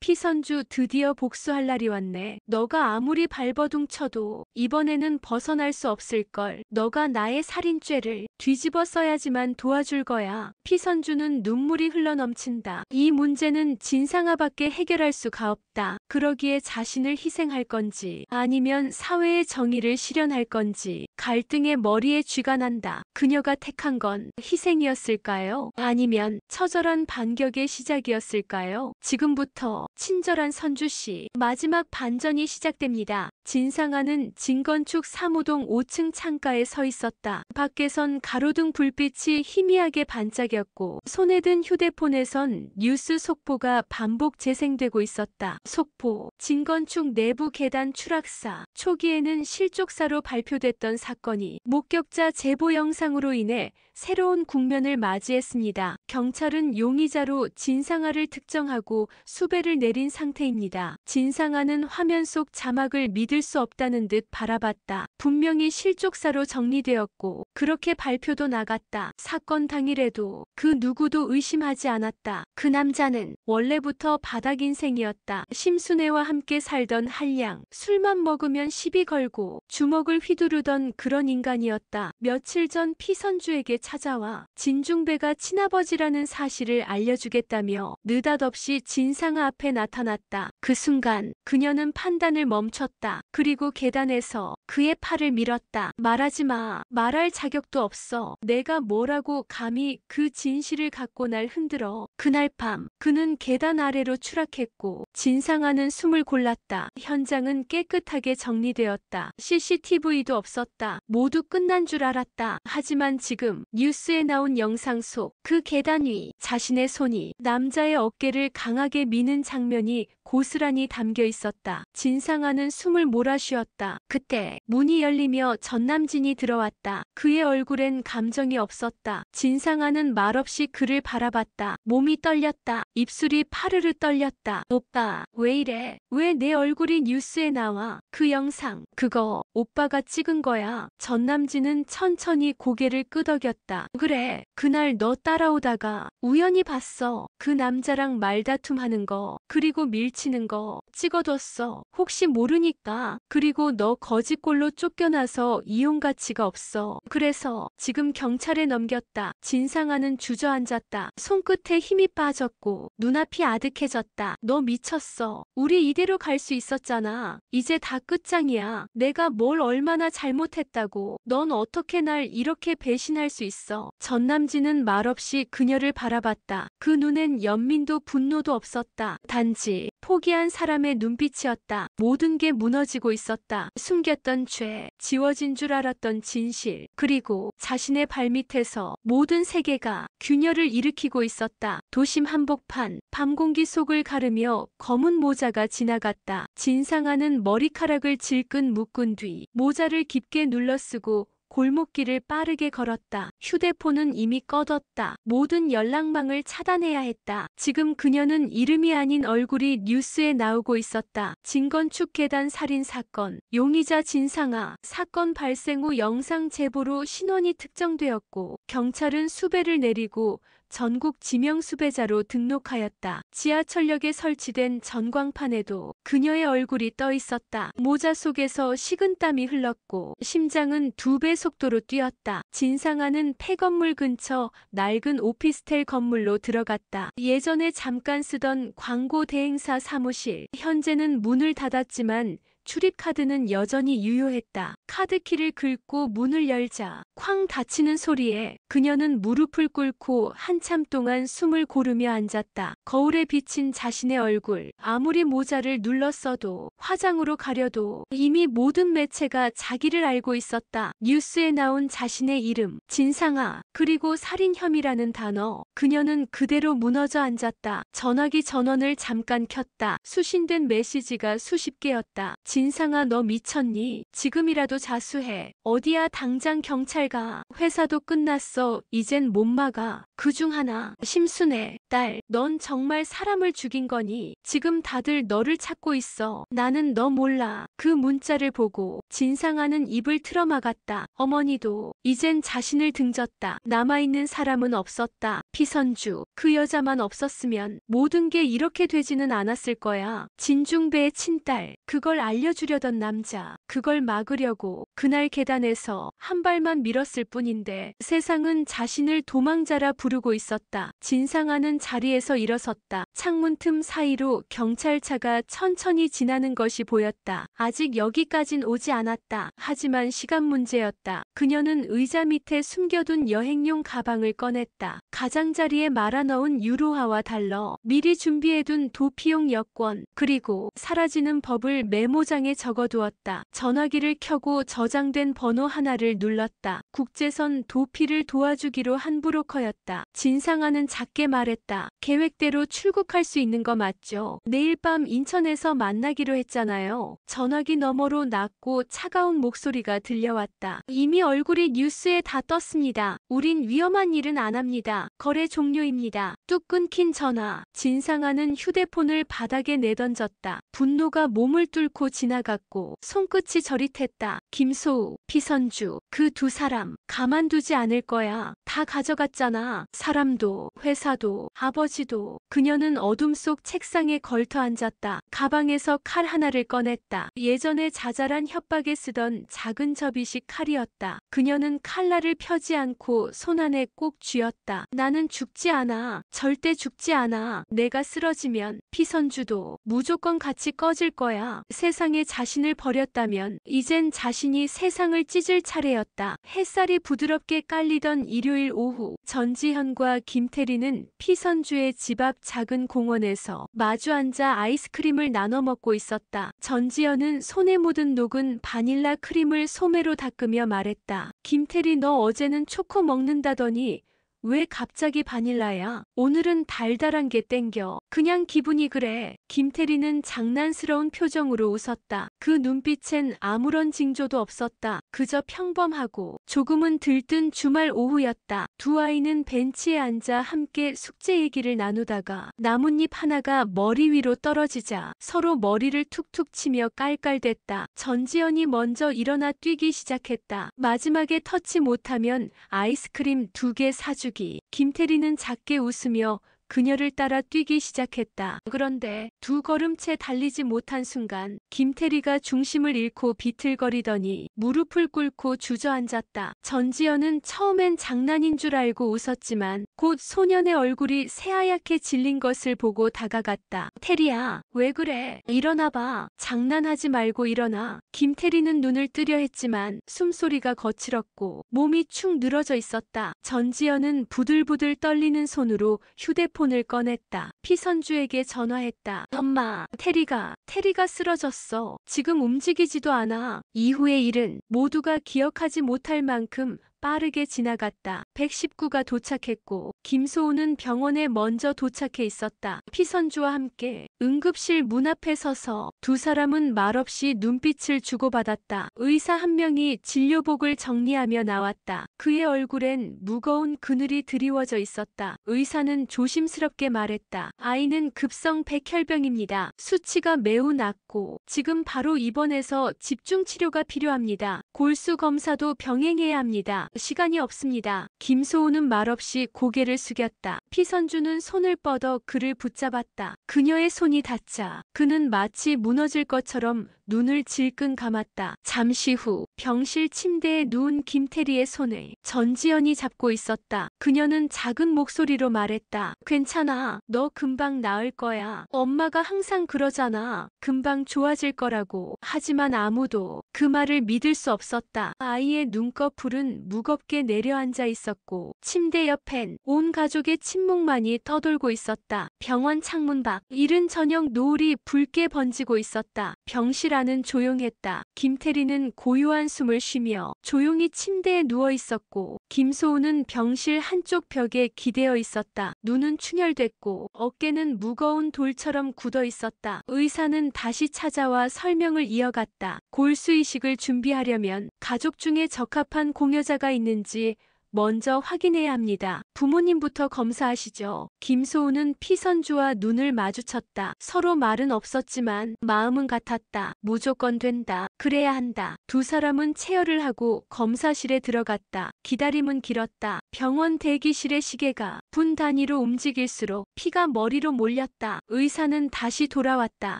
피선주 드디어 복수할 날이 왔네. 너가 아무리 발버둥 쳐도 이번에는 벗어날 수 없을걸. 너가 나의 살인죄를 뒤집어 써야지만 도와줄 거야. 피선주는 눈물이 흘러넘친다. 이 문제는 진상아밖에 해결할 수가 없다. 그러기에 자신을 희생할 건지 아니면 사회의 정의를 실현할 건지 갈등의 머리에 쥐가 난다. 그녀가 택한 건 희생이었을까요? 아니면 처절한 반격의 시작이었을까요? 지금부터 친절한 선주씨, 마지막 반전이 시작됩니다. 진상아는 진건축 3호동 5층 창가에 서 있었다. 밖에선 가로등 불빛이 희미하게 반짝였고 손에 든 휴대폰에선 뉴스 속보가 반복 재생되고 있었다. 속보, 진건축 내부 계단 추락사. 초기에는 실족사로 발표됐던 사건이 목격자 제보 영상으로 인해 새로운 국면을 맞이했습니다. 경찰은 용의자로 진상아를 특정하고 수배를 내린 상태입니다. 진상아는 화면 속 자막을 믿을 수 없다는 듯 바라봤다. 분명히 실족사로 정리되었고 그렇게 발표도 나갔다. 사건 당일에도 그 누구도 의심하지 않았다. 그 남자는 원래부터 바닥 인생이었다. 심순애와 함께 살던 한량, 술만 먹으면 시비 걸고 주먹을 휘두르던 그런 인간이었다. 며칠 전 피선주에게 찾아와 진중배가 친아버지라는 사실을 알려주겠다며 느닷없이 진상아 앞에 나타났다. 그 순간 그녀는 판단을 멈췄다. 그리고 계단에서 그의 팔을 밀었다. 말하지 마. 말할 자격도 없어. 내가 뭐라고 감히 그 진실을 갖고 날 흔들어. 그날 밤 그는 계단 아래로 추락했고 진상아는 숨을 골랐다. 현장은 깨끗하게 정리되었다. CCTV도 없었다. 모두 끝난 줄 알았다. 하지만 지금 뉴스에 나온 영상 속 그 계단 위 자신의 손이 남자의 어깨를 강하게 미는 장면이 고스란히 담겨 있었다. 진상아는 숨을 몰아쉬었다. 그때 문이 열리며 전남진이 들어왔다. 그의 얼굴엔 감정이 없었다. 진상아는 말없이 그를 바라봤다. 몸이 떨렸다. 입술이 파르르 떨렸다. 오빠, 왜 이래? 왜 내 얼굴이 뉴스에 나와? 그 영상, 그거 오빠가 찍은 거야. 전남진은 천천히 고개를 끄덕였다. 그래, 그날 너 따라오다가 우연히 봤어. 그 남자랑 말다툼하는 거, 그리고 밀치는 거 찍어뒀어. 혹시 모르니까. 그리고 너 거지꼴로 쫓겨나서 이용 가치가 없어. 그래서 지금 경찰에 넘겼다. 진상아는 주저앉았다. 손끝에 힘이 빠졌고 눈앞이 아득해졌다. 너 미쳤어. 우리 이대로 갈 수 있었잖아. 이제 다 끝장이야. 내가 뭘 얼마나 잘못했다고. 넌 어떻게 날 이렇게 배신할 수 있어. 전남진은 말없이 그녀를 바라봤다. 그 눈엔 연민도 분노도 없었다. 단지 포기한 사람의 눈빛이었다. 모든 게 무너지고 있었다. 숨겼던 죄, 지워진 줄 알았던 진실, 그리고 자신의 발밑에서 모든 세계가 균열을 일으키고 있었다. 도심 한복판, 밤공기 속을 가르며 검은 모자가 지나갔다. 진상아는 머리카락을 질끈 묶은 뒤 모자를 깊게 눌러쓰고 골목길을 빠르게 걸었다. 휴대폰은 이미 꺼뒀다. 모든 연락망을 차단해야 했다. 지금 그녀는 이름이 아닌 얼굴이 뉴스에 나오고 있었다. 진건축 계단 살인 사건, 용의자 진상아. 사건 발생 후 영상 제보로 신원이 특정되었고 경찰은 수배를 내리고 전국 지명 수배자로 등록하였다. 지하철역에 설치된 전광판에도 그녀의 얼굴이 떠 있었다. 모자 속에서 식은땀이 흘렀고 심장은 2배 속도로 뛰었다. 진상아는 폐건물 근처 낡은 오피스텔 건물로 들어갔다. 예전에 잠깐 쓰던 광고 대행사 사무실, 현재는 문을 닫았지만 출입카드는 여전히 유효했다. 카드키를 긁고 문을 열자 쾅 닫히는 소리에 그녀는 무릎을 꿇고 한참 동안 숨을 고르며 앉았다. 거울에 비친 자신의 얼굴, 아무리 모자를 눌렀어도 화장으로 가려도 이미 모든 매체가 자기를 알고 있었다. 뉴스에 나온 자신의 이름, 진상아, 그리고 살인 혐의라는 단어. 그녀는 그대로 무너져 앉았다. 전화기 전원을 잠깐 켰다. 수신된 메시지가 수십 개였다. 진상아, 너 미쳤니? 지금이라도 자수해. 어디야, 당장 경찰 가. 회사도 끝났어. 이젠 못 막아. 그중 하나, 심순애 딸, 넌 정말 사람을 죽인 거니? 지금 다들 너를 찾고 있어. 나는 너 몰라. 그 문자를 보고 진상아는 입을 틀어막았다. 어머니도 이젠 자신을 등졌다. 남아있는 사람은 없었다. 피선주, 그 여자만 없었으면 모든 게 이렇게 되지는 않았을 거야. 진중배의 친딸, 그걸 알려주려던 남자, 그걸 막으려고 그날 계단에서 한 발만 밀었을 뿐인데 세상은 자신을 도망자라 부르고 있었다. 진상아는 자리에서 일어섰다. 창문 틈 사이로 경찰차가 천천히 지나는 것이 보였다. 아직 여기까진 오지 않았다. 하지만 시간 문제였다. 그녀는 의자 밑에 숨겨둔 여행용 가방을 꺼냈다. 가장자리에 말아넣은 유로화와 달러, 미리 준비해둔 도피용 여권, 그리고 사라지는 법을 메모장에 적어두었다. 전화기를 켜고 저장된 번호 하나를 눌렀다. 국제선 도피를 도와주기로 한 브로커였다. 진상아는 작게 말했다. 계획대로 출국할 수 있는 거 맞죠? 내일 밤 인천에서 만나기로 했잖아요. 전화기 너머로 낮고 차가운 목소리가 들려왔다. 이미 얼굴이 뉴스에 다 떴습니다. 우린 위험한 일은 안 합니다. 거래 종료입니다. 뚝 끊긴 전화. 진상아는 휴대폰을 바닥에 내던졌다. 분노가 몸을 뚫고 지나갔고 손끝이 저릿했다. 김소우, 피선주, 그 두 사람 가만두지 않을 거야. 다 가져갔잖아. 사람도, 회사도, 아버지도. 그녀는 어둠 속 책상에 걸터 앉았다. 가방에서 칼 하나를 꺼냈다. 예전에 자잘한 협박에 쓰던 작은 접이식 칼이었다. 그녀는 칼날을 펴지 않고 손 안에 꼭 쥐었다. 나는 죽지 않아. 절대 죽지 않아. 내가 쓰러지면 피선주도 무조건 같이 꺼질 거야. 세상에 자신을 버렸다면 이젠 자신이 세상을 찢을 차례였다. 햇살이 부드럽게 깔리던 일요일 오후, 전지현과 김태리는 피선주의 집 앞 작은 공원에서 마주 앉아 아이스크림을 나눠 먹고 있었다. 전지현은 손에 묻은 녹은 바닐라 크림을 소매로 닦으며 말했다. 김태리, 너 어제는 초코 먹는다더니 왜 갑자기 바닐라야? 오늘은 달달한 게 땡겨. 그냥 기분이 그래. 김태리는 장난스러운 표정으로 웃었다. 그 눈빛엔 아무런 징조도 없었다. 그저 평범하고 조금은 들뜬 주말 오후였다. 두 아이는 벤치에 앉아 함께 숙제 얘기를 나누다가 나뭇잎 하나가 머리 위로 떨어지자 서로 머리를 툭툭 치며 깔깔댔다. 전지현이 먼저 일어나 뛰기 시작했다. 마지막에 터치 못하면 아이스크림 2개 사주기. 김태리는 작게 웃으며 그녀를 따라 뛰기 시작했다. 그런데 두 걸음째 달리지 못한 순간 김태리가 중심을 잃고 비틀거리더니 무릎을 꿇고 주저앉았다. 전지현은 처음엔 장난인 줄 알고 웃었지만 곧 소년의 얼굴이 새하얗게 질린 것을 보고 다가갔다. 태리야, 왜 그래? 일어나봐. 장난하지 말고 일어나. 김태리는 눈을 뜨려 했지만 숨소리가 거칠었고 몸이 축 늘어져 있었다. 전지현은 부들부들 떨리는 손으로 휴대폰을 꺼냈다. 피선주에게 전화했다. 엄마, 테리가 쓰러졌어. 지금 움직이지도 않아. 이후의 일은 모두가 기억하지 못할 만큼 빠르게 지나갔다. 119가 도착했고 김소우는 병원에 먼저 도착해 있었다. 피선주와 함께 응급실 문 앞에 서서 두 사람은 말없이 눈빛을 주고받았다. 의사 한 명이 진료복을 정리하며 나왔다. 그의 얼굴엔 무거운 그늘이 드리워져 있었다. 의사는 조심스럽게 말했다. 아이는 급성 백혈병입니다. 수치가 매우 낮고 지금 바로 입원해서 집중 치료가 필요합니다. 골수 검사도 병행해야 합니다. 시간이 없습니다. 김소우는 말없이 고개를 숙였다. 피선주는 손을 뻗어 그를 붙잡았다. 그녀의 손이 닿자 그는 마치 무너질 것처럼 눈을 질끈 감았다. 잠시 후 병실 침대에 누운 김태리의 손을 전지현이 잡고 있었다. 그녀는 작은 목소리로 말했다. 괜찮아. 너 금방 나을 거야. 엄마가 항상 그러잖아. 금방 좋아질 거라고. 하지만 아무도 그 말을 믿을 수 없었다. 아이의 눈꺼풀은 무겁게 내려앉아 있었고 침대 옆엔 온 가족의 침묵만이 떠돌고 있었다. 병원 창문 밖 이른 저녁 노을이 붉게 번지고 있었다. 병실 안은 조용했다. 김태리는 고요한 숨을 쉬며 조용히 침대에 누워 있었고 김소우는 병실 한쪽 벽에 기대어 있었다. 눈은 충혈됐고 어깨는 무거운 돌처럼 굳어 있었다. 의사는 다시 찾아와 설명을 이어갔다. 골수 이식을 준비하려면 가족 중에 적합한 공여자가 있는지 먼저 확인해야 합니다. 부모님부터 검사하시죠. 김소우는 피선주와 눈을 마주쳤다. 서로 말은 없었지만 마음은 같았다. 무조건 된다. 그래야 한다. 두 사람은 체열을 하고 검사실에 들어갔다. 기다림은 길었다. 병원 대기실의 시계가 분 단위로 움직일수록 피가 머리로 몰렸다. 의사는 다시 돌아왔다.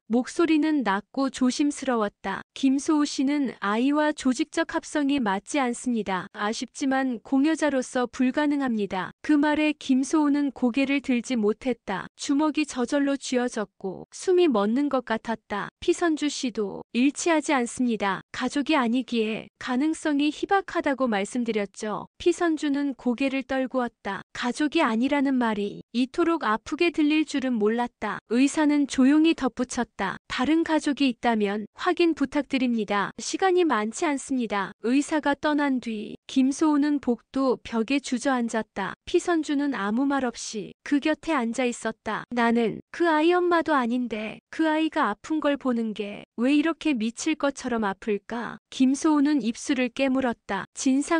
목소리는 낮고 조심스러웠다. 김소우 씨는 아이와 조직적 합성이 맞지 않습니다. 아쉽지만 공여자로서 불가능합니다. 그 말에 김소우는 고개를 들지 못했다. 주먹이 저절로 쥐어졌고 숨이 멎는 것 같았다. 피선주 씨도 일치하지 않습니다. 가족이 아니기에 가능성이 희박하다고 말씀드렸죠. 피선주는 고개를 떨구었다. 가족이 아니라는 말이 이토록 아프게 들릴 줄은 몰랐다. 의사는 조용히 덧붙였다. 다른 가족이 있다면 확인 부탁드립니다. 시간이 많지 않습니다. 의사가 떠난 뒤 김소우는 복도 벽에 주저앉았다. 피선주는 아무 말 없이 그 곁에 앉아 있었다. 나는 그 아이 엄마도 아닌데 그 아이가 아픈 걸 보는 게 왜 이렇게 미칠 것처럼 아플까? 김소우는 입술을 깨물었다.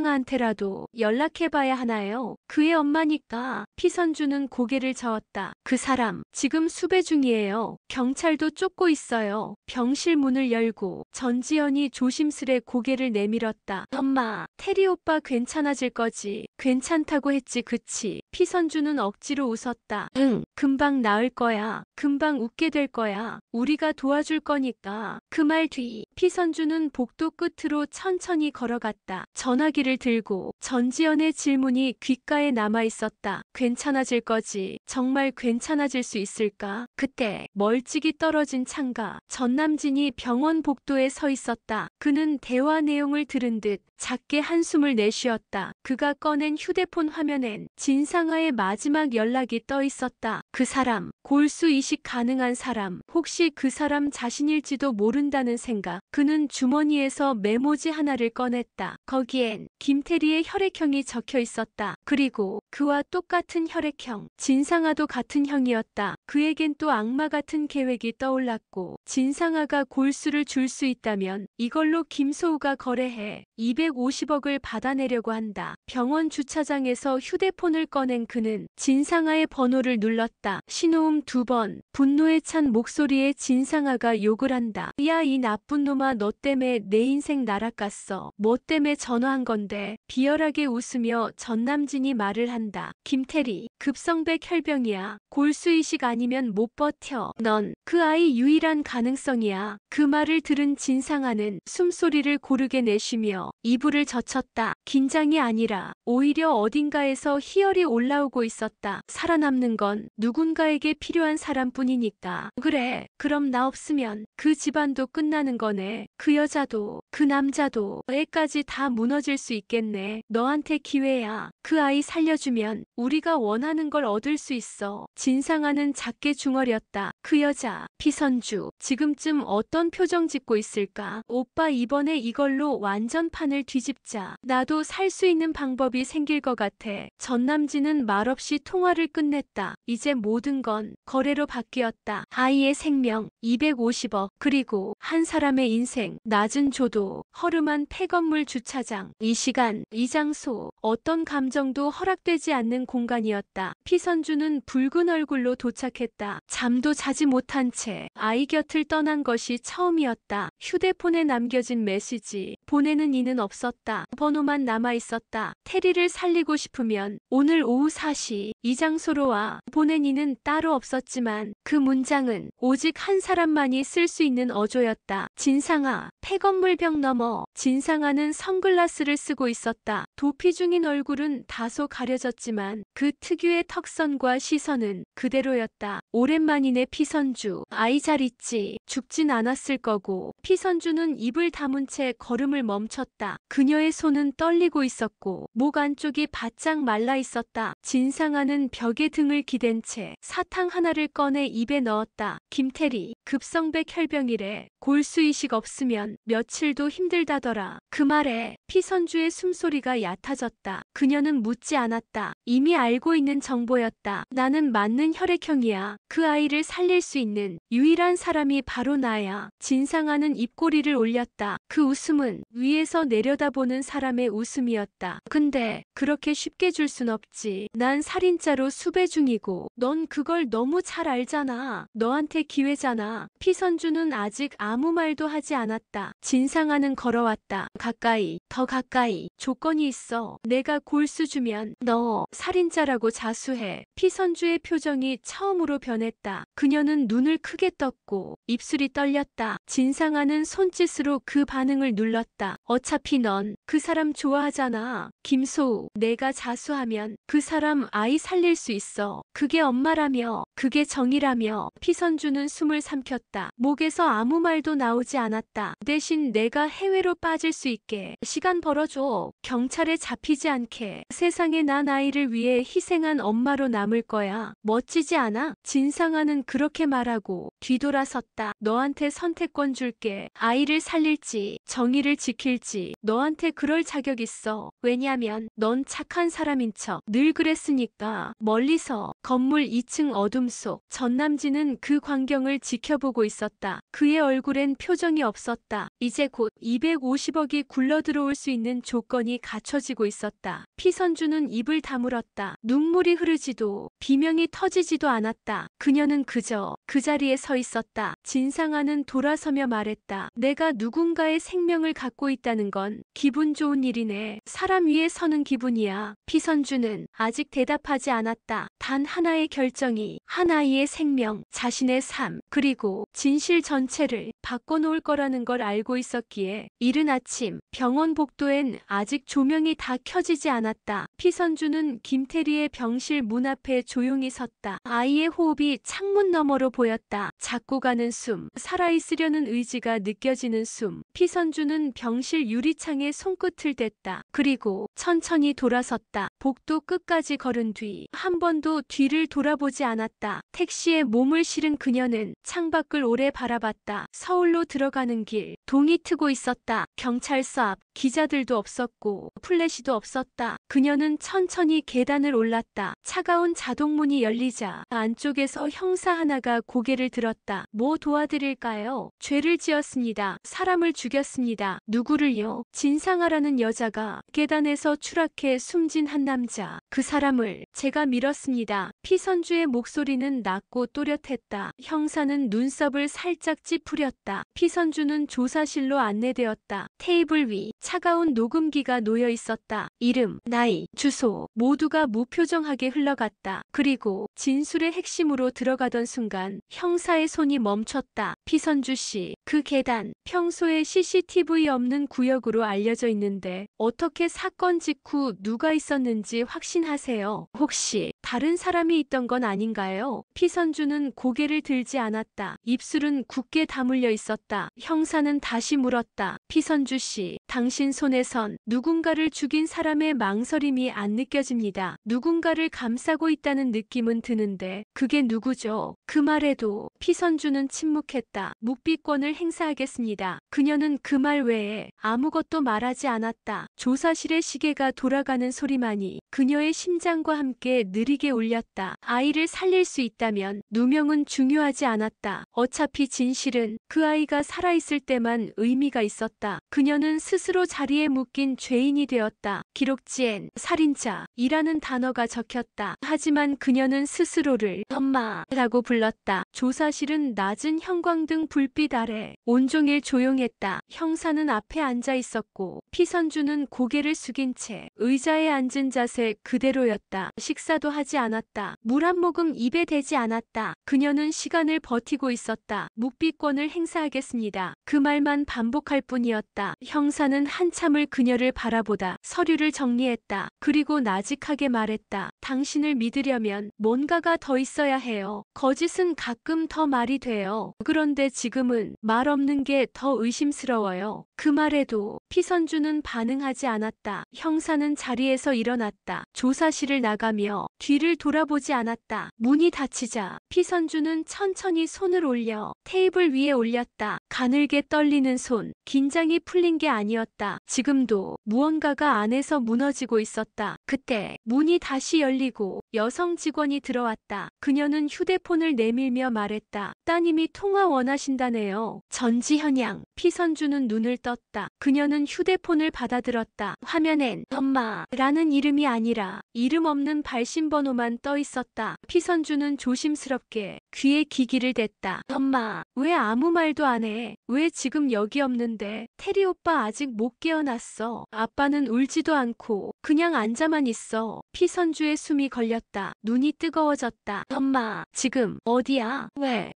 진상아한테라도 연락해봐야 하나요? 그의 엄마니까. 피선주는 고개를 저었다. 그 사람 지금 수배 중이에요. 경찰도 쫓고 있어요. 병실 문을 열고 전지현이 조심스레 고개를 내밀었다. 엄마, 테리 오빠 괜찮아질 거지. 괜찮다고 했지 그치? 피선주는 억지로 웃었다. 응, 금방 나을 거야. 금방 웃게 될 거야. 우리가 도와줄 거니까. 그 말 뒤 피선주는 복도 끝으로 천천히 걸어갔다. 전화기를 들고 전지현의 질문이 귓가에 남아 있었다. 괜찮아질 거지? 정말 괜찮아질 수 있을까? 그때 멀찍이 떨어진 창가 전남진이 병원 복도에 서 있었다. 그는 대화 내용을 들은 듯 작게 한숨을 내쉬었다. 그가 꺼낸 휴대폰 화면엔 진상아의 마지막 연락이 떠 있었다. 그 사람, 골수 이식 가능한 사람, 혹시 그 사람 자신일지도 모른다는 생각. 그는 주머니에서 메모지 하나를 꺼냈다. 거기엔 김태리의 혈액형이 적혀 있었다. 그리고 그와 똑같은 혈액형, 진상아도 같은 형이었다. 그에겐 또 악마 같은 계획이 떠올랐고 진상아가 골수를 줄 수 있다면 이걸로 김소우가 거래해 250억을 받아내려고 한다. 병원 주차장에서 휴대폰을 꺼낸 그는 진상아의 번호를 눌렀다. 신호음 2번. 분노에 찬 목소리에 진상아가 욕을 한다. 야, 이 나쁜 놈아, 너 때문에 내 인생 날아갔어. 뭐 때문에 전화한 건데? 비열하게 웃으며 전남진이 말을 한다. 김태리, 급성백 혈병이야. 골수이식 아니면 못 버텨. 넌 그 아이 유일한 가능성이야. 그 말을 들은 진상아는 숨소리를 고르게 내쉬며 이불을 젖혔다. 긴장이 아니라 오히려 어딘가에서 희열이 올라오고 있었다. 살아남는 건 누군가에게 필요한 사람뿐이니까. 그래, 그럼 나 없으면 그 집안도 끝나는 거네. 그 여자도 그 남자도 애까지 다 무너질 수 있겠네. 너한테 기회야. 그 아이 살려주면 우리가 원하는 걸 얻을 수 있어. 진상아는 작게 중얼였다. 그 여자, 피선주, 지금쯤 어떤 표정 짓고 있을까? 오빠, 이번에 이걸로 완전 판을 뒤집자. 나도 살 수 있는 방법이 생길 것 같아. 전남진은 말없이 통화를 끝냈다. 이제 모든 건 거래로 바뀌었다. 아이의 생명 250억, 그리고 한 사람의 인생, 낮은 조도, 허름한 폐건물 주차장. 이 시간, 이 장소, 어떤 감정도 허락되지 않는 공간이었다. 피선주는 붉은 얼굴로 도착했다. 잠도 자지 못한 채 아이 곁을 떠난 것이 처음이었다. 휴대폰에 남겨진 메시지, 보내는 이는 없었다. 번호만 남아있었다. 테리를 살리고 싶으면 오늘 오후 4시 이 장소로 와. 보낸 이는 따로 없었지만 그 문장은 오직 한 사람만이 쓸 수 있는 어조였다. 진상아, 폐건물벽 너머. 진상아는 선글라스를 쓰고 있었다. 도피 중인 얼굴은 다소 가려졌지만 그 특유의 턱선과 시선은 그대로였다. 오랜만이네 피선주. 아이 잘 있지? 죽진 않았을 거고. 피선주는 입을 다문 채 걸음을 멈췄다. 그녀의 손은 떨리고 있었고 있었고 목 안쪽이 바짝 말라 있었다. 진상아는 벽에 등을 기댄 채 사탕 하나를 꺼내 입에 넣었다. 김태리, 급성백 혈병이래. 골수이식 없으면 며칠도 힘들다더라. 그 말에 피선주의 숨소리가 얕아졌다. 그녀는 묻지 않았다. 이미 알고 있는 정보였다. 나는 맞는 혈액형이야. 그 아이를 살릴 수 있는 유일한 사람이 바로 나야. 진상아는 입꼬리를 올렸다. 그 웃음은 위에서 내려다보는 사람의 웃음이었다. 근데 그렇게 쉽게 줄 순 없지. 난 살인자로 수배 중이고 넌 그걸 너무 잘 알잖아. 너한테 기회잖아. 피선주는 아직 아무 말도 하지 않았다. 진상아는 걸어왔다. 가까이, 더 가까이. 조건이 있어. 내가 골수 주면 너 살인자라고 자수해. 피선주의 표정이 처음으로 변했다. 그녀는 눈을 크게 떴고 입술이 떨렸다. 진상아는 손짓으로 그 반응을 눌렀다. 어차피 넌 그 사람 좋아하잖아. 김소우, 내가 자수하면 그 사람 아이 살릴 수 있어. 그게 엄마라며, 그게 정이라며. 피선주는 숨을 삼켰다. 목에서 아무 말도 나오지 않았다. 대신 내가 해외로 빠질 수 있게 시간 벌어줘. 경찰에 잡히지 않게. 세상에 난 아이를 위해 희생한 엄마로 남을 거야. 멋지지 않아? 진상아는 그렇게 말하고 뒤돌아섰다. 너한테 선택권 줄게. 아이를 살릴지 정의를 지킬지. 너한테 그럴 자격 있어. 왜냐면 넌 착한 사람인 척 늘 그랬으니까. 멀리서 건물 2층 어둠 속 전남진은 그 광경을 지켜보고 있었다. 그의 얼굴엔 표정이 없었다. 이제 곧 250억이 굴러들어올 수 있는 조건이 갖춰지고 있었다. 피선주는 입을 다물었다. 눈물이 흐르지도 비명이 터지지도 않았다. 그녀는 그저 그 자리에 서 있었다. 진상아는 돌아서며 말했다. 내가 누군가의 생명을 갖고 있다는 건 기분 좋은 일이네. 사람 위에 서는 기분이야. 피선주는 아직 대답하지 않았다. 단 하나의 결정이 한 아이의 생명, 자신의 삶, 그리고 진실 전체를 바꿔놓을 거라는 걸 알고 있었기에 이른 아침 병원 복도엔 아직 조명이 다 켜지지 않았다. 피선주는 김태리의 병실 문 앞에 조용히 섰다. 아이의 호흡이 창문 너머로 보였다. 작고 가는 숨, 살아있으려는 의지가 느껴지는 숨. 피선주는 병실 유리창에 손끝을 댔다. 그리고 천천히 돌아섰다. 복도 끝까지 걸은 뒤 한 번도 뒤를 돌아보지 않았다. 택시에 몸을 실은 그녀는 창밖을 오래 바라봤다. 서울로 들어가는 길, 동이 트고 있었다. 경찰서 앞, 기자들도 없었고 플래시도 없었다. 그녀는 천천히 계단을 올랐다. 차가운 자동문이 열리자 안쪽에서 형사 하나가 고개를 들었다. 뭐 도와드릴까요? 죄를 지었습니다. 사람을 죽였습니다. 누구를요? 진상아라는 여자가 계단에서 추락해 숨진 한 남자. 그 사람을 제가 밀었습니다. 피선주의 목소리는 낮고 또렷했다. 형사는 눈썹을 살짝 찌푸렸다. 피선주는 조사실로 안내되었다. 테이블 위 차가운 녹음기가 놓여 있었다. 이름, 나이, 주소 모두가 무표정하게 흘러갔다. 그리고 진술의 핵심으로 들어가던 순간 형사의 손이 멈췄다. 피선주 씨, 그 계단 평소에 CCTV 없는 구역으로 알려져 있는데 어떻게 사건 직후 누가 있었는지 확신하세요? 혹시 다른 사람이 있던 건 아닌가요? 피선주는 고개를 들지 않았다. 입술은 굳게 다물려 있었다. 형사는 다시 물었다. 피선주 씨, 당신 손에선 누군가를 죽인 사람의 망설임이 안 느껴집니다. 누군가를 감싸고 있다는 느낌은 드는데 그게 누구죠? 그 말에도 피선주는 침묵했다. 묵비권을 행사하겠습니다. 그녀는 그 말 외에 아무것도 말하지 않았다. 조사실의 시계가 돌아가는 소리만이 그녀의 심장과 함께 느리게 울렸다. 아이를 살릴 수 있다면 누명은 중요하지 않았다. 어차피 진실은 그 아이가 살아있을 때만 의미가 있었다. 그녀는 스스로 자리에 묶인 죄인이 되었다. 기록지엔 살인자이라는 단어가 적혔다. 하지만 그녀는 스스로를 엄마라고 불렀다. 조사실은 낮은 형광등 불빛 아래 온종일 조용했다. 형사는 앞에 앉아 있었고 피선주는 고개를 숙인 채 의자에 앉은 자세 그대로였다. 식사도 하지 않았다. 물 한 모금 입에 대지 않았다. 그녀는 시간을 버티고 있었다. 묵비권을 행사하겠습니다. 그 말만 반복할 뿐이었다. 형사는 한참을 그녀를 바라보다 서류를 정리했다. 그리고 낮은 바직하게 말했다. 당신을 믿으려면 뭔가가 더 있어야 해요. 거짓은 가끔 더 말이 돼요. 그런데 지금은 말 없는 게 더 의심스러워요. 그 말에도 피선주는 반응하지 않았다. 형사는 자리에서 일어났다. 조사실을 나가며 뒤를 돌아보지 않았다. 문이 닫히자 피선주는 천천히 손을 올려 테이블 위에 올렸다. 가늘게 떨리는 손, 긴장이 풀린 게 아니었다. 지금도 무언가가 안에서 무너지고 있었다. 그때 문이 다시 열리고 여성 직원이 들어왔다. 그녀는 휴대폰을 내밀며 말했다. 따님이 통화 원하신다네요. 전지현양. 피선주는 눈을 떴다. 그녀는 휴대폰을 받아들었다. 화면엔 엄마라는 이름이 아니라 이름 없는 발신번호만 떠 있었다. 피선주는 조심스럽게 귀에 기기를 댔다. 엄마, 왜 아무 말도 안 해? 왜 지금 여기 없는데? 테리 오빠 아직 못 깨어났어. 아빠는 울지도 않고 그냥 앉아만 있어. 피선주의 숨이 걸렸다. 눈이 뜨거워졌다. 엄마, 지금 어디야?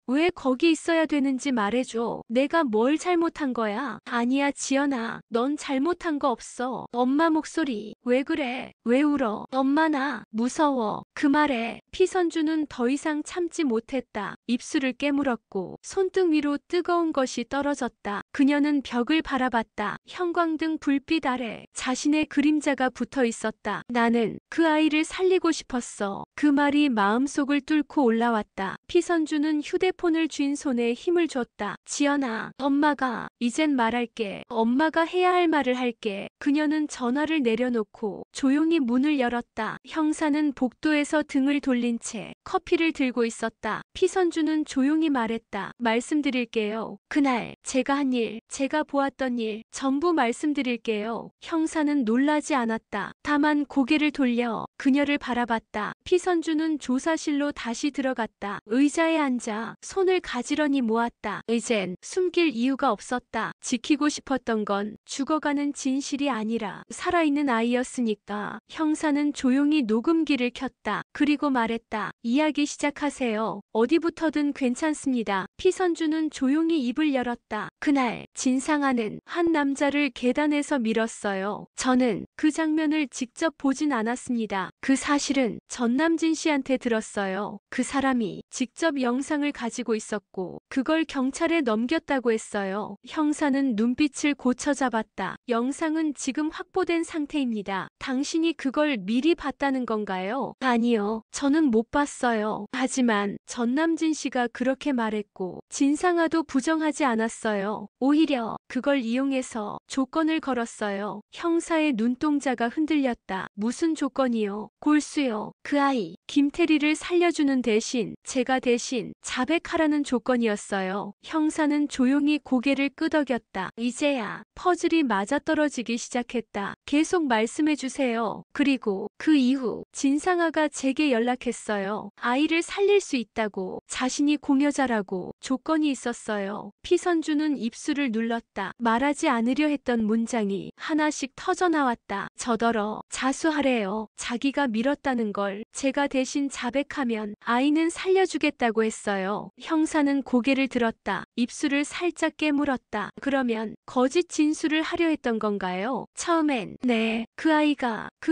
왜 거기 있어야 되는지 말해줘. 내가 뭘 잘못한 거야? 아니야, 지연아. 넌 잘못한 거 없어. 엄마 목소리. 왜 그래? 왜 울어? 엄마 나 무서워. 그 말에 피선주는 더 이상 참지 못했다. 입술을 깨물었고 손등 위로 뜨거운 것이 떨어졌다. 그녀는 벽을 바라봤다. 형광등 불빛 아래 자신의 그림자가 붙어 있었다. 나는 그 아이를 살리고 싶었어. 그 말이 마음속을 뚫고 올라왔다. 피선주는 휴대폰을 쥔 손에 힘을 줬다. 지연아, 엄마가 이젠 말할게. 엄마가 해야 할 말을 할게. 그녀는 전화를 내려놓고 조용히 문을 열었다. 형사는 복도에서 등을 돌린 채 커피를 들고 있었다. 피선주는 조용히 말했다. 말씀드릴게요. 그날 제가 한 일, 제가 보았던 일 전부 말씀드릴게요. 형사는 놀라지 않았다. 다만 고개를 돌려 그녀를 바라봤다. 피선주는 조사실로 다시 들어갔다. 의자에 앉아 손을 가지런히 모았다. 이젠 숨길 이유가 없었다. 지키고 싶었던 건 죽어가는 진실이 아니라 살아있는 아이였으니까. 형사는 조용히 녹음기를 켰다. 그리고 말했다. 이야기 시작하세요. 어디부터든 괜찮습니다. 피선주는 조용히 입을 열었다. 그날 진상아는 한 남자를 계단에서 밀었어요. 저는 그 장면을 직접 보진 않았습니다. 그 사실은 전남진 씨한테 들었어요. 그 사람이 직접 영상을 가지고 있었고 그걸 경찰에 넘겼다고 했어요. 형사는 눈빛을 고쳐잡았다. 영상은 지금 확보된 상태입니다. 당신이 그걸 미리 봤다는 건가요? 아니요. 저는 못 봤어요. 하지만 전남진 씨가 그렇게 말했고 진상아도 부정하지 않았어요. 오히려 그걸 이용해서 조건을 걸었어요. 형사의 눈동자가 흔들렸다. 무슨 조건이요? 골수요. 그 아이 김태리를 살려주는 대신 제가 대신 자백하라는 조건이었어요. 형사는 조용히 고개를 끄덕였다. 이제야 퍼즐이 맞아떨어지기 시작했다. 계속 말씀해 주세요. 그리고 그 이후 진상아가 제게 연락했어요. 아이를 살릴 수 있다고, 자신이 공여자라고 조건이 있었어요. 피선주는 입술을 눌렀다. 말하지 않으려 했던 문장이 하나씩 터져나왔다. 저더러 자수하래요. 자기가 밀었다는 걸 제가 대신 자백하면 아이는 살려주겠다고 했어요. 형사는 고개를 들었다. 입술을 살짝 깨물었다. 그러면 거짓 진술을 하려 했던 건가요? 처음엔 네, 그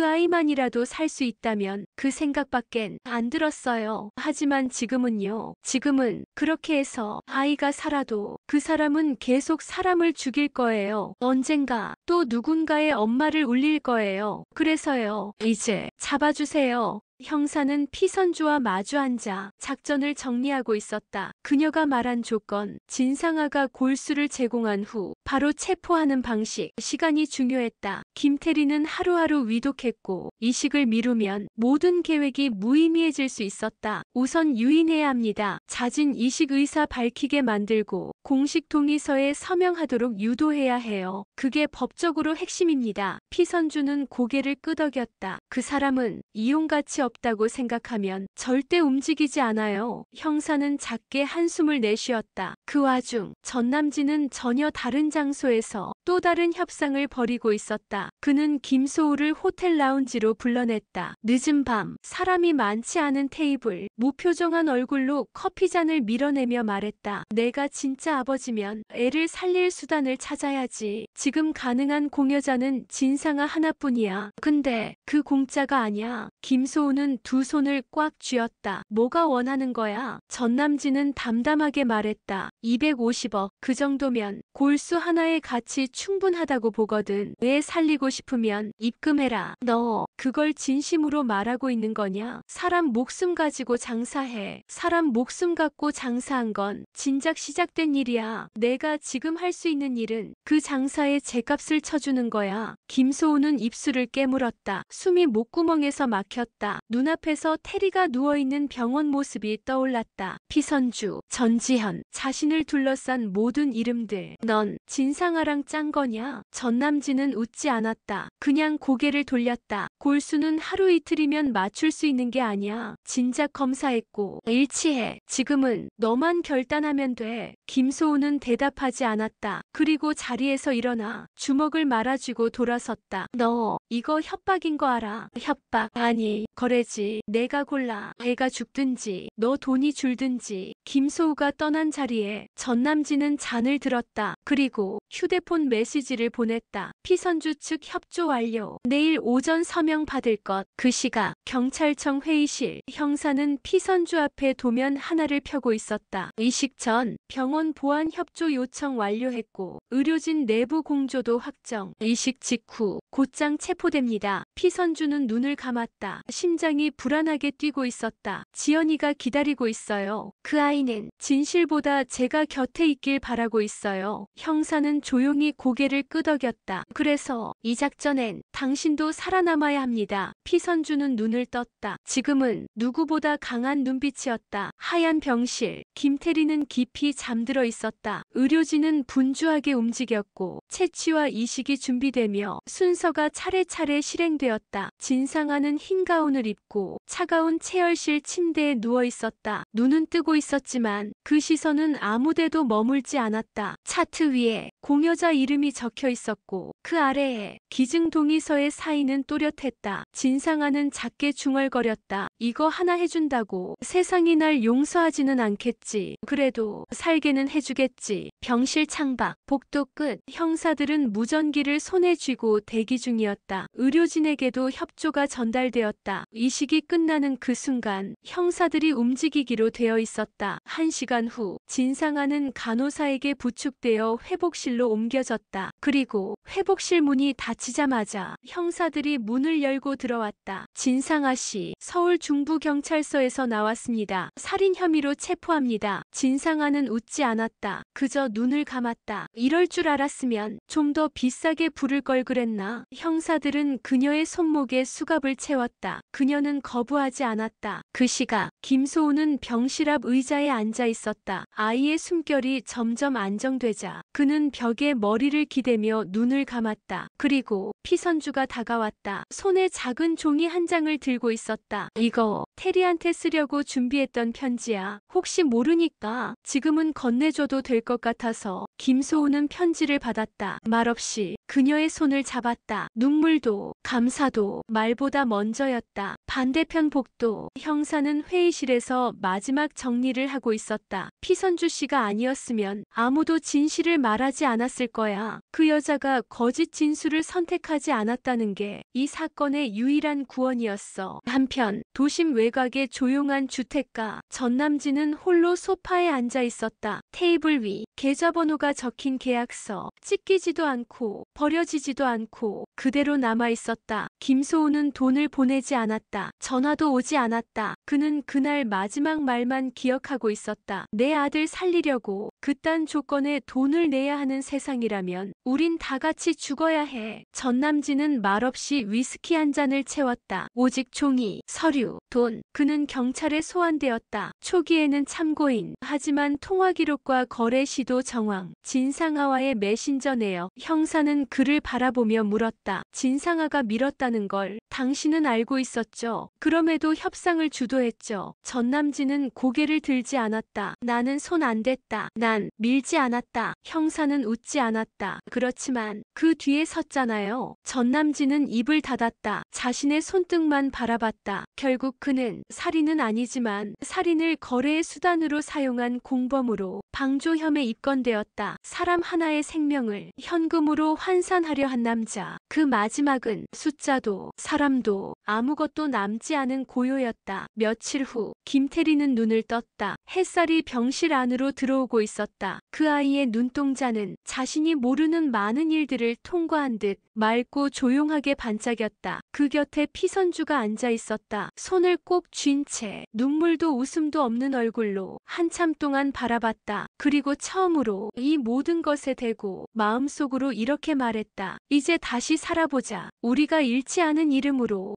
아이만이라도 살 수 있다면 그 생각밖엔 안 들었어요. 하지만 지금은요. 지금은 그렇게 해서 아이가 살아도 그 사람은 계속 사람을 죽일 거예요. 언젠가 또 누군가의 엄마를 울릴 거예요. 그래서요. 이제 잡아주세요. 형사는 피선주와 마주 앉아 작전을 정리하고 있었다. 그녀가 말한 조건, 진상아가 골수를 제공한 후 바로 체포하는 방식, 시간이 중요했다. 김태리는 하루하루 위독했고 이식을 미루면 모든 계획이 무의미해질 수 있었다. 우선 유인해야 합니다. 잦은 이식 의사 밝히게 만들고 공식 동의서에 서명하도록 유도해야 해요. 그게 법적으로 핵심입니다. 피선주는 고개를 끄덕였다. 그 사람은 이용가치 없다고 생각하면 절대 움직이지 않아요. 형사는 작게 한숨을 내쉬었다. 그 와중 전남진은 전혀 다른 장소에서 또 다른 협상을 벌이고 있었다. 그는 김소우를 호텔 라운지로 목소리로 불러냈다. 늦은 밤, 사람이 많지 않은 테이블, 무표정한 얼굴로 커피잔을 밀어내며 말했다. 내가 진짜 아버지면 애를 살릴 수단을 찾아야지. 지금 가능한 공여자는 진상아 하나뿐이야. 근데 그 공짜가 아니야. 김소우는 두 손을 꽉 쥐었다. 뭐가 원하는 거야? 전남진은 담담하게 말했다. 250억. 그 정도면 골수 하나의 가치 충분하다고 보거든. 애 살리고 싶으면 입금해라. 너 그걸 진심으로 말하고 있는 거냐? 사람 목숨 가지고 장사해. 사람 목숨 갖고 장사한 건 진작 시작된 일이야. 내가 지금 할 수 있는 일은 그 장사에 제값을 쳐주는 거야. 김소우는 입술을 깨물었다. 숨이 목구멍에서 막혔다. 눈앞에서 테리가 누워있는 병원 모습이 떠올랐다. 피선주, 전지현, 자신을 둘러싼 모든 이름들. 넌 진상아랑 짠 거냐? 전남진은 웃지 않았다. 그냥 고개를 돌렸다. 골수는 하루 이틀이면 맞출 수 있는 게 아니야. 진작 검사했고 일치해. 지금은 너만 결단하면 돼. 김소우는 대답하지 않았다. 그리고 자리에서 일어나 주먹을 말아쥐고 돌아섰다. 너 이거 협박인 거 알아? 협박 아니 거래지. 내가 골라. 애가 죽든지 너 돈이 줄든지. 김소우가 떠난 자리에 전남진은 잔을 들었다. 그리고 휴대폰 메시지를 보냈다. 피선주 측 협조 완료. 내일 오전 서명 받을 것. 그 시각 경찰청 회의실. 형사는 피선주 앞에 도면 하나를 펴고 있었다. 의식 전 병원 보안 협조 요청 완료했고 의료진 내부 공조도 확정. 의식 직후 곧장 체포됩니다. 피선주는 눈을 감았다. 심장이 불안하게 뛰고 있었다. 지연이가 기다리고 있어요. 그 아이는 진실보다 제가 곁에 있길 바라고 있어요. 형사는 조용히 고개를 끄덕였다. 그래서 이 작전엔 당신도 살아남아야 합니다. 피선주는 눈을 떴다. 지금은 누구보다 강한 눈빛이었다. 하얀 병실. 김태리는 깊이 잠들어 있었다. 의료진은 분주하게 움직였고 채취와 이식이 준비되며 순서가 차례차례 실행되었다. 진상아는 흰 가운을 입고 차가운 체열실 침대에 누워 있었다. 눈은 뜨고 있었지만 그 시선은 아무데도 머물지 않았다. 차트 위에 공여자 이름이 적혀 있었고 그 아래에 기증 동의서의 사인은 또렷했다. 진상아는 작게 중얼거렸다. 이거 하나 해준다고 세상이 날 용서하지는 않겠지. 그래도 살게는 해주겠지. 병실 창밖, 복도 끝. 형사들은 무전기를 손에 쥐고 대기 중이었다. 의료진에게도 협조가 전달되었다. 이식이 끝나는 그 순간 형사들이 움직이기로 되어 있었다. 1시간 후 진상아는 간호사에게 부축되어 회복실로 옮겨졌다. 그리고 회복실 문이 닫히자마자 형사들이 문을 열고 들어왔다. 진상아 씨, 서울 중부경찰서에서 나왔습니다. 살인 혐의로 체포합니다. 진상아는 웃지 않았다. 그저 눈을 감았다. 이럴 줄 알았으면 좀 더 비싸게 부를 걸 그랬나? 형사들은 그녀의 손목에 수갑을 채웠다. 그녀는 거부하지 않았다. 그 시각 김소우는 병실 앞 의자에 앉아 있었다. 아이의 숨결이 점점 안정되자 그는 벽에 머리를 기대며 눈을 감았다. 그리고 피선주가 다가왔다. 손에 작은 종이 한 장을 들고 있었다. 이거 테리한테 쓰려고 준비했던 편지야. 혹시 모르니까 지금은 건네줘도 될 것 같아서. 김소우는 편지를 받았다. 말없이 그녀의 손을 잡았다. 눈물도 감사도 말보다 먼저였다. 반대편 복도. 형사는 회의실에서 마지막 정리를 하고 있었다. 피선주 씨가 아니었으면 아무도 진실을 말하지 않았을 거야. 그 여자가 거짓 진술을 선택하지 않았다는 게 이 사건의 유일한 구원이었어. 한편 도심 외곽의 조용한 주택가. 전남진은 홀로 소파에 앉아 있었다. 테이블 위 계좌번호가 적힌 계약서. 찢기지도 않고 버려지지도 않고 그대로 남아 있었다. 김소우는 돈을 보내지 않았다. 전화도 오지 않았다. 그는 그날 마지막 말만 기억하고 있었다. 내 아들 살리려고 그딴 조건에 돈을 내야 하는 세상이라면 우린 다 같이 죽어야 해. 전남진은 말없이 위스키 한 잔을 채웠다. 오직 종이, 서류, 돈. 그는 경찰에 소환되었다. 초기에는 참고인. 하지만 통화 기록과 거래 시도 정황. 진상아와의 메신저 내역. 형사는 그를 바라보며 물었다. 진상아가 밀었다는 걸 당신은 알고 있었죠? 그럼에도 협상을 주도했죠. 전남진은 고개를 들지 않았다. 나는 손 안 댔다. 난 하지만 밀지 않았다. 형사는 웃지 않았다. 그렇지만 그 뒤에 섰잖아요. 전남진은 입을 닫았다. 자신의 손등만 바라봤다. 결국 그는 살인은 아니지만 살인을 거래의 수단으로 사용한 공범으로 방조혐에 입건되었다. 사람 하나의 생명을 현금으로 환산하려 한 남자. 그 마지막은 숫자도 사람도 아무것도 남지 않은 고요였다. 며칠 후 김태리는 눈을 떴다. 햇살이 병실 안으로 들어오고 있었다. 그 아이의 눈동자는 자신이 모르는 많은 일들을 통과한 듯 맑고 조용하게 반짝였다. 그 곁에 피선주가 앉아 있었다. 손을 꼭 쥔 채 눈물도 웃음도 없는 얼굴로 한참 동안 바라봤다. 그리고 처음으로 이 모든 것에 대고 마음속으로 이렇게 말했다. 이제 다시 살아보자. 우리가 잃지 않은 이름으로.